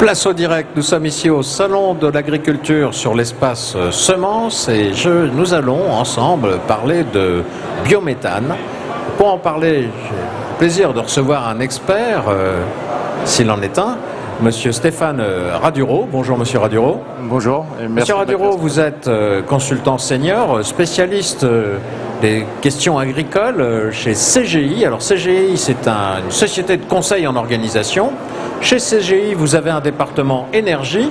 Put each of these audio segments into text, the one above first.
Place au direct, nous sommes ici au Salon de l'Agriculture sur l'espace semences et nous allons ensemble parler de biométhane. Pour en parler, j'ai le plaisir de recevoir un expert, s'il en est un, Monsieur Stéphane Raduro. Bonjour Monsieur Raduro. Bonjour. Et merci. Monsieur Raduro, vous êtes consultant senior, spécialiste des questions agricoles chez CGI. Alors CGI, c'est une société de conseil en organisation. Chez CGI, vous avez un département énergie.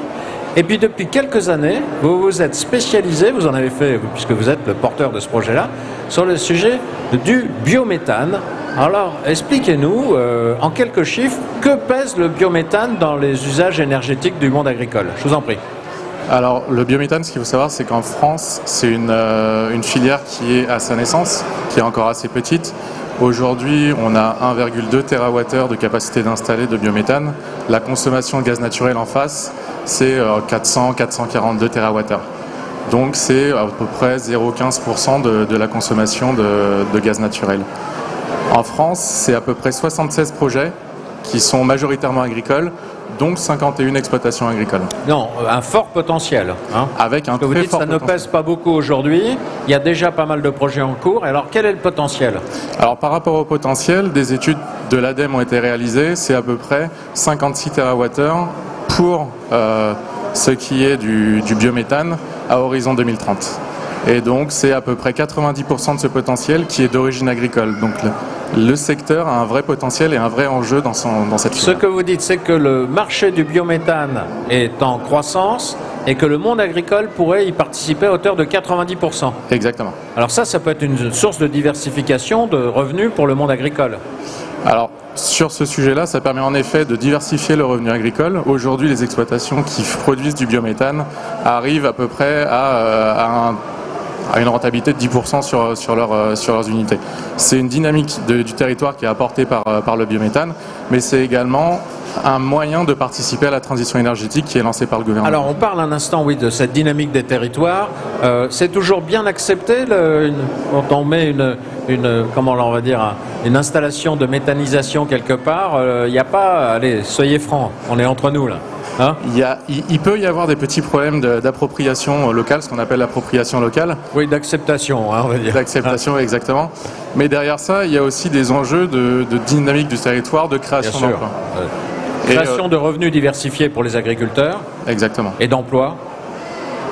Et puis depuis quelques années, vous vous êtes spécialisé, vous en avez fait, puisque vous êtes le porteur de ce projet-là, sur le sujet du biométhane. Alors, expliquez-nous, en quelques chiffres, que pèse le biométhane dans les usages énergétiques du monde agricole? Je vous en prie. Alors, le biométhane, ce qu'il faut savoir, c'est qu'en France, c'est une filière qui est à sa naissance, qui est encore assez petite. Aujourd'hui, on a 1,2 TWh de capacité d'installer de biométhane. La consommation de gaz naturel en face, c'est 442 TWh. Donc, c'est à peu près 0,15% de la consommation de gaz naturel. En France, c'est à peu près 76 projets qui sont majoritairement agricoles, donc 51 exploitations agricoles. Non, un fort potentiel. Hein. Avec un très vous dites, fort ça potentiel. ne pèse pas beaucoup aujourd'hui. Il y a déjà pas mal de projets en cours. Alors, quel est le potentiel? Alors, par rapport au potentiel, des études de l'ADEME ont été réalisées. C'est à peu près 56 TWh pour ce qui est du biométhane à horizon 2030. Et donc, c'est à peu près 90% de ce potentiel qui est d'origine agricole. Donc, le secteur a un vrai potentiel et un vrai enjeu dans cette filière. Ce que vous dites, c'est que le marché du biométhane est en croissance et que le monde agricole pourrait y participer à hauteur de 90%. Exactement. Alors ça peut être une source de diversification de revenus pour le monde agricole. Alors, sur ce sujet-là, ça permet en effet de diversifier le revenu agricole. Aujourd'hui, les exploitations qui produisent du biométhane arrivent à peu près à une rentabilité de 10% sur leurs unités. C'est une dynamique du territoire qui est apportée par le biométhane, mais c'est également un moyen de participer à la transition énergétique qui est lancée par le gouvernement. Alors on parle un instant, oui, de cette dynamique des territoires. C'est toujours bien accepté quand on met comment on va dire, une installation de méthanisation quelque part. Il n'y a pas, allez, soyez francs, on est entre nous là. Hein? Il peut y avoir des petits problèmes d'appropriation locale, ce qu'on appelle l'appropriation locale. Oui, d'acceptation, hein, on va dire. D'acceptation, exactement. Mais derrière ça, il y a aussi des enjeux de dynamique du territoire, de création d'emplois. Création de revenus diversifiés pour les agriculteurs. Exactement. Et d'emplois.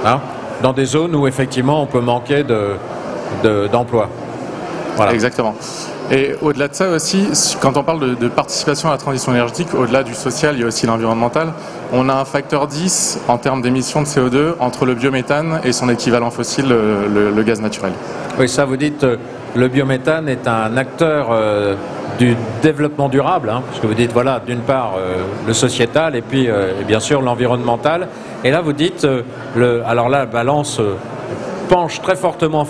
Hein, dans des zones où effectivement on peut manquer d'emplois. Voilà. Exactement. Et au-delà de ça aussi, quand on parle de participation à la transition énergétique, au-delà du social, il y a aussi l'environnemental. On a un facteur 10 en termes d'émissions de CO2 entre le biométhane et son équivalent fossile, le gaz naturel. Oui, ça vous dites, le biométhane est un acteur du développement durable, hein, parce que vous dites, voilà, d'une part le sociétal et puis bien sûr l'environnemental. Et là vous dites, alors là la balance penche très fortement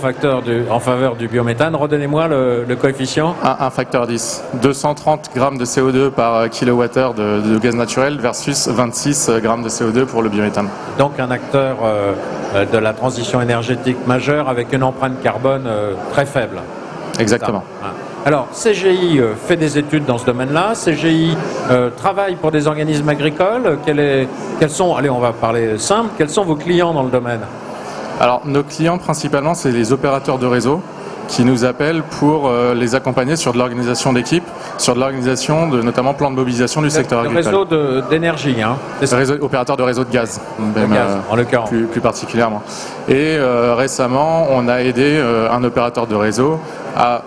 en faveur du biométhane. Redonnez-moi le coefficient. Un facteur 10. 230 grammes de CO2 par kilowattheure de gaz naturel versus 26 grammes de CO2 pour le biométhane. Donc un acteur de la transition énergétique majeure avec une empreinte carbone très faible. Exactement. Alors, CGI fait des études dans ce domaine-là. CGI travaille pour des organismes agricoles. Quels sont, allez, on va parler simple, quels sont vos clients dans le domaine? Alors, nos clients, principalement, c'est les opérateurs de réseau qui nous appellent pour les accompagner sur de l'organisation d'équipe, sur de l'organisation de notamment plans de mobilisation du secteur agricole. Réseau d'énergie, hein? Opérateur de réseau de gaz, en l'occurrence. Plus particulièrement. Et récemment, on a aidé un opérateur de réseau à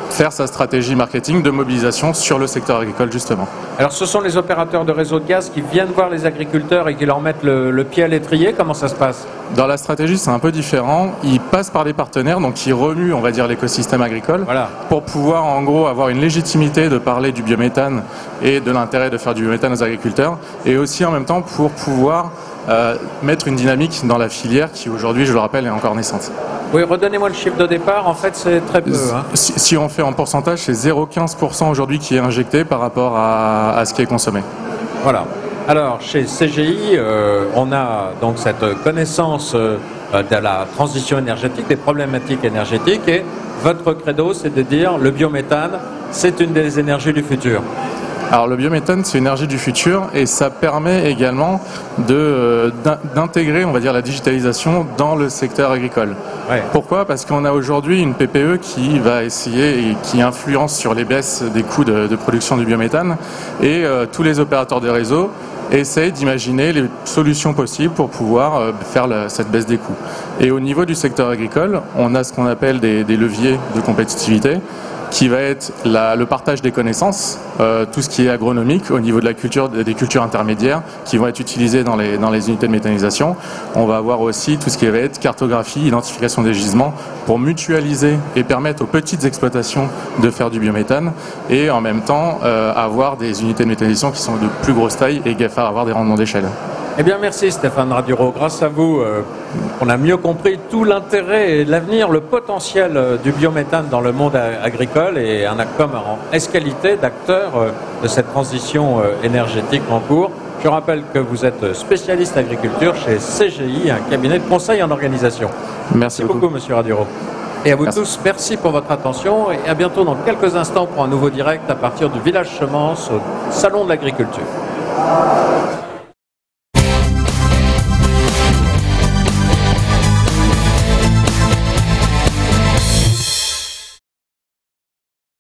faire sa stratégie marketing de mobilisation sur le secteur agricole, justement. Alors, ce sont les opérateurs de réseau de gaz qui viennent voir les agriculteurs et qui leur mettent le pied à l'étrier. Comment ça se passe? Dans la stratégie, c'est un peu différent. Ils passent par des partenaires, donc ils remuent, on va dire, l'écosystème agricole, voilà, pour pouvoir, en gros, avoir une légitimité de parler du biométhane et de l'intérêt de faire du biométhane aux agriculteurs, et aussi, en même temps, pour pouvoir mettre une dynamique dans la filière qui, aujourd'hui, je le rappelle, est encore naissante. Oui, redonnez-moi le chiffre de départ. En fait, c'est très peu. Hein. Si on fait en pourcentage, c'est 0,15% aujourd'hui qui est injecté par rapport à ce qui est consommé. Voilà. Alors, chez CGI, on a donc cette connaissance de la transition énergétique, des problématiques énergétiques, et votre credo, c'est de dire le biométhane, c'est une des énergies du futur. Alors le biométhane, c'est une énergie du futur et ça permet également d'intégrer, on va dire, la digitalisation dans le secteur agricole. Ouais. Pourquoi? Parce qu'on a aujourd'hui une PPE qui va essayer et qui influence sur les baisses des coûts de production du biométhane et tous les opérateurs de réseau essayent d'imaginer les solutions possibles pour pouvoir faire cette baisse des coûts. Et au niveau du secteur agricole, on a ce qu'on appelle des leviers de compétitivité, qui va être le partage des connaissances, tout ce qui est agronomique au niveau de la culture, des cultures intermédiaires qui vont être utilisées dans les unités de méthanisation. On va avoir aussi tout ce qui va être cartographie, identification des gisements pour mutualiser et permettre aux petites exploitations de faire du biométhane et en même temps avoir des unités de méthanisation qui sont de plus grosse taille et faire avoir des rendements d'échelle. Eh bien, merci Stéphane Raduro. Grâce à vous, on a mieux compris tout l'intérêt et l'avenir, le potentiel du biométhane dans le monde agricole et un AGCOM en ès-qualité d'acteur de cette transition énergétique en cours. Je rappelle que vous êtes spécialiste agriculture chez CGI, un cabinet de conseil en organisation. Merci beaucoup, Monsieur Raduro. Et à vous tous, merci pour votre attention et à bientôt dans quelques instants pour un nouveau direct à partir du village Semence au Salon de l'Agriculture.